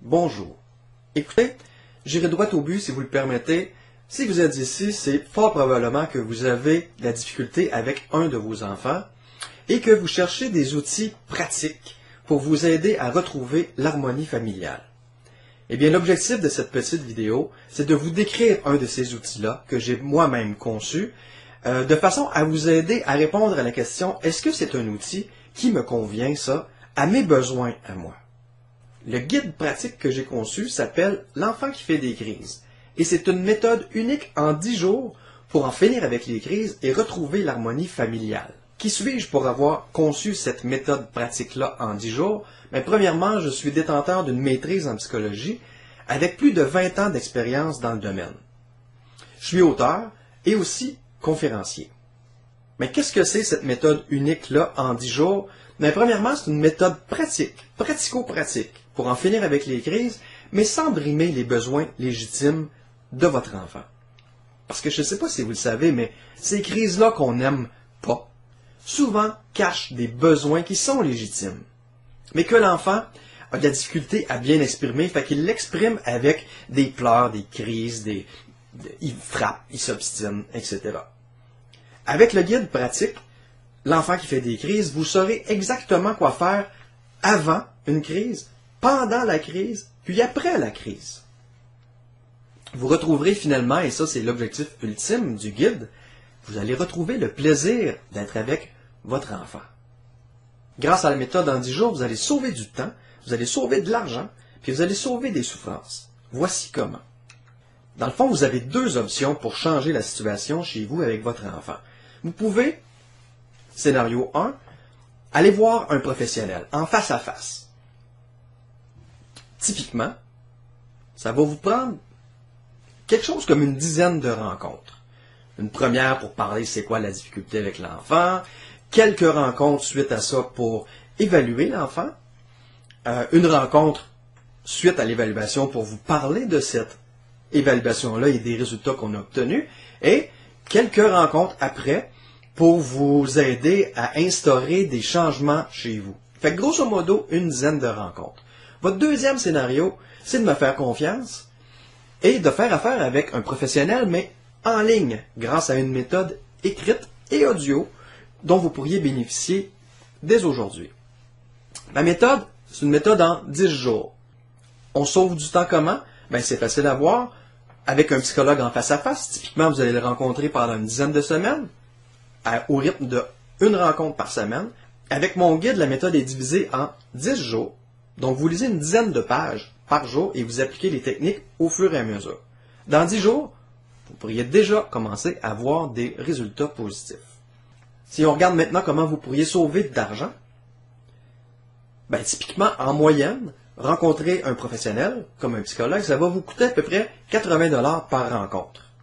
Bonjour. Écoutez, j'irai droit au but si vous le permettez. Si vous êtes ici, c'est fort probablement que vous avez de la difficulté avec un de vos enfants et que vous cherchez des outils pratiques pour vous aider à retrouver l'harmonie familiale. Eh bien, l'objectif de cette petite vidéo, c'est de vous décrire un de ces outils-là que j'ai moi-même conçu, de façon à vous aider à répondre à la question « Est-ce que c'est un outil qui me convient, ça, à mes besoins à moi ?» Le guide pratique que j'ai conçu s'appelle « L'enfant qui fait des crises » et c'est une méthode unique en 10 jours pour en finir avec les crises et retrouver l'harmonie familiale. Qui suis-je pour avoir conçu cette méthode pratique-là en 10 jours? Mais premièrement, je suis détenteur d'une maîtrise en psychologie avec plus de 20 ans d'expérience dans le domaine. Je suis auteur et aussi conférencier. Mais qu'est-ce que c'est cette méthode unique-là en 10 jours? Mais premièrement, c'est une méthode pratique, pratico-pratique, pour en finir avec les crises, mais sans brimer les besoins légitimes de votre enfant. Parce que je ne sais pas si vous le savez, mais ces crises-là qu'on n'aime pas, souvent cachent des besoins qui sont légitimes, mais que l'enfant a de la difficulté à bien exprimer, fait qu'il l'exprime avec des pleurs, des crises, il frappe, il s'obstine, etc. Avec le guide pratique, l'enfant qui fait des crises, vous saurez exactement quoi faire avant une crise, pendant la crise, puis après la crise. Vous retrouverez finalement, et ça c'est l'objectif ultime du guide, vous allez retrouver le plaisir d'être avec votre enfant. Grâce à la méthode en 10 jours, vous allez sauver du temps, vous allez sauver de l'argent, puis vous allez sauver des souffrances. Voici comment. Dans le fond, vous avez deux options pour changer la situation chez vous avec votre enfant. Vous pouvez, scénario 1, aller voir un professionnel en face à face. Typiquement, ça va vous prendre quelque chose comme une dizaine de rencontres. Une première pour parler c'est quoi la difficulté avec l'enfant, quelques rencontres suite à ça pour évaluer l'enfant, une rencontre suite à l'évaluation pour vous parler de cette évaluation-là et des résultats qu'on a obtenus, et quelques rencontres après pour vous aider à instaurer des changements chez vous. Fait que grosso modo, une dizaine de rencontres. Votre deuxième scénario, c'est de me faire confiance et de faire affaire avec un professionnel, mais en ligne, grâce à une méthode écrite et audio dont vous pourriez bénéficier dès aujourd'hui. Ma méthode, c'est une méthode en 10 jours. On sauve du temps comment? Ben, c'est facile à voir. Avec un psychologue en face à face, typiquement, vous allez le rencontrer pendant une dizaine de semaines, au rythme de une rencontre par semaine. Avec mon guide, la méthode est divisée en 10 jours. Donc, vous lisez une dizaine de pages par jour et vous appliquez les techniques au fur et à mesure. Dans 10 jours, vous pourriez déjà commencer à voir des résultats positifs. Si on regarde maintenant comment vous pourriez sauver de l'argent, ben, typiquement, en moyenne, rencontrer un professionnel, comme un psychologue, ça va vous coûter à peu près 80 $ par rencontre.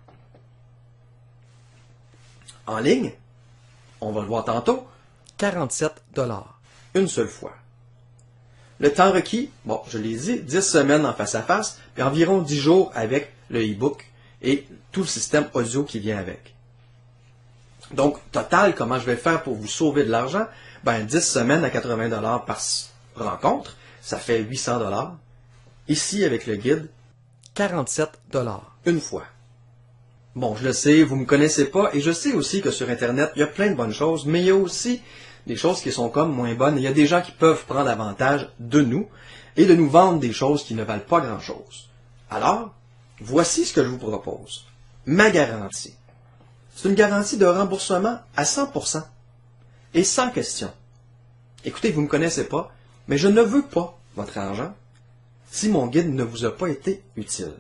En ligne, on va le voir tantôt, 47 $. Une seule fois. Le temps requis, bon, je l'ai dit, 10 semaines en face à face, puis environ 10 jours avec le e-book et tout le système audio qui vient avec. Donc, total, comment je vais faire pour vous sauver de l'argent? Ben, 10 semaines à 80 $ par rencontre, ça fait 800 $. Ici, avec le guide, 47 $. Une fois. Bon, je le sais, vous ne me connaissez pas, et je sais aussi que sur Internet, il y a plein de bonnes choses, mais il y a aussi des choses qui sont comme moins bonnes. Il y a des gens qui peuvent prendre avantage de nous et de nous vendre des choses qui ne valent pas grand-chose. Alors, voici ce que je vous propose. Ma garantie. C'est une garantie de remboursement à 100% et sans question. Écoutez, vous ne me connaissez pas, mais je ne veux pas votre argent si mon guide ne vous a pas été utile.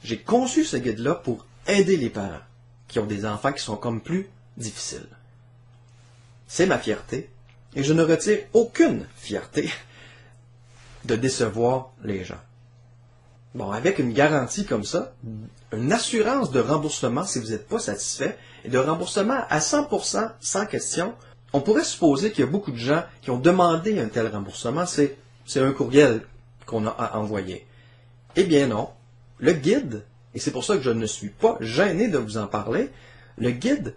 J'ai conçu ce guide-là pour aider les parents qui ont des enfants qui sont comme plus difficiles. C'est ma fierté, et je ne retire aucune fierté de décevoir les gens. Bon, avec une garantie comme ça, une assurance de remboursement si vous n'êtes pas satisfait, et de remboursement à 100% sans question, on pourrait supposer qu'il y a beaucoup de gens qui ont demandé un tel remboursement, c'est un courriel qu'on a envoyé. Eh bien non, le guide, et c'est pour ça que je ne suis pas gêné de vous en parler, le guide,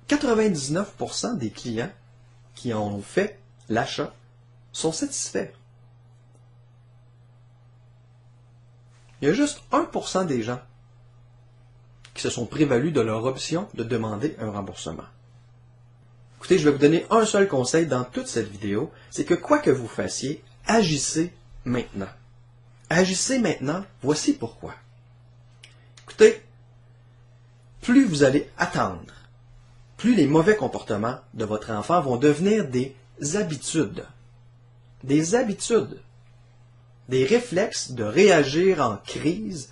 99% des clients qui ont fait l'achat sont satisfaits. Il y a juste 1% des gens qui se sont prévalus de leur option de demander un remboursement. Écoutez, je vais vous donner un seul conseil dans toute cette vidéo, c'est que quoi que vous fassiez, agissez maintenant. Agissez maintenant, voici pourquoi. Écoutez, plus vous allez attendre, plus les mauvais comportements de votre enfant vont devenir des habitudes. Des habitudes. Des réflexes de réagir en crise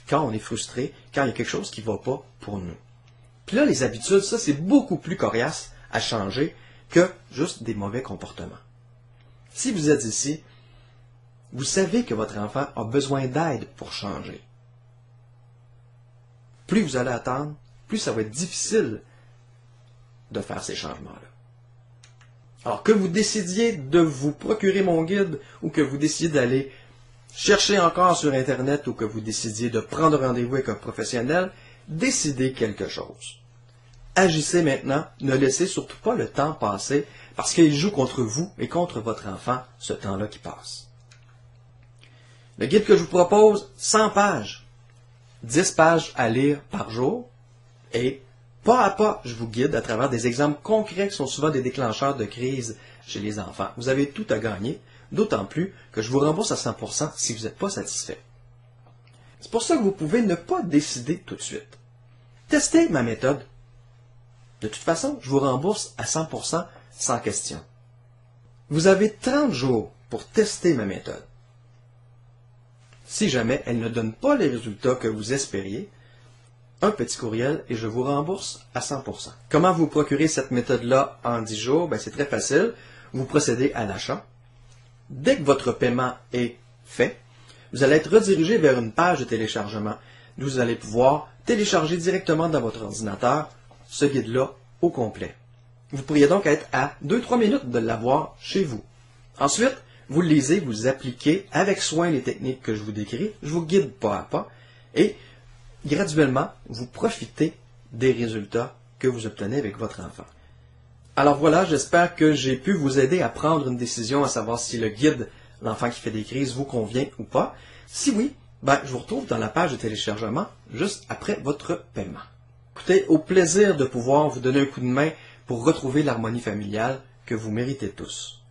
quand on est frustré, quand il y a quelque chose qui ne va pas pour nous. Puis là, les habitudes, ça, c'est beaucoup plus coriace à changer que juste des mauvais comportements. Si vous êtes ici, vous savez que votre enfant a besoin d'aide pour changer. Plus vous allez attendre, plus ça va être difficile de faire ces changements-là. Alors que vous décidiez de vous procurer mon guide ou que vous décidiez d'aller chercher encore sur Internet ou que vous décidiez de prendre rendez-vous avec un professionnel, décidez quelque chose. Agissez maintenant, ne laissez surtout pas le temps passer parce qu'il joue contre vous et contre votre enfant ce temps-là qui passe. Le guide que je vous propose, 100 pages, 10 pages à lire par jour et pas à pas, je vous guide à travers des exemples concrets qui sont souvent des déclencheurs de crise chez les enfants. Vous avez tout à gagner, d'autant plus que je vous rembourse à 100% si vous n'êtes pas satisfait. C'est pour ça que vous pouvez ne pas décider tout de suite. Testez ma méthode. De toute façon, je vous rembourse à 100% sans question. Vous avez 30 jours pour tester ma méthode. Si jamais elle ne donne pas les résultats que vous espériez, un petit courriel et je vous rembourse à 100%. Comment vous procurez cette méthode-là en 10 jours? C'est très facile. Vous procédez à l'achat. Dès que votre paiement est fait, vous allez être redirigé vers une page de téléchargement. Vous allez pouvoir télécharger directement dans votre ordinateur ce guide-là au complet. Vous pourriez donc être à 2-3 minutes de l'avoir chez vous. Ensuite, vous le lisez, vous appliquez avec soin les techniques que je vous décris, je vous guide pas à pas, et graduellement, vous profitez des résultats que vous obtenez avec votre enfant. Alors voilà, j'espère que j'ai pu vous aider à prendre une décision, à savoir si le guide « L'enfant qui fait des crises » vous convient ou pas. Si oui, je vous retrouve dans la page de téléchargement juste après votre paiement. Écoutez, au plaisir de pouvoir vous donner un coup de main pour retrouver l'harmonie familiale que vous méritez tous.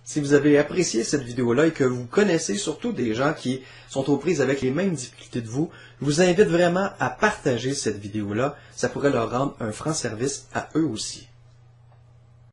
Si vous avez apprécié cette vidéo-là et que vous connaissez surtout des gens qui sont aux prises avec les mêmes difficultés de vous, je vous invite vraiment à partager cette vidéo-là. Ça pourrait leur rendre un franc service à eux aussi.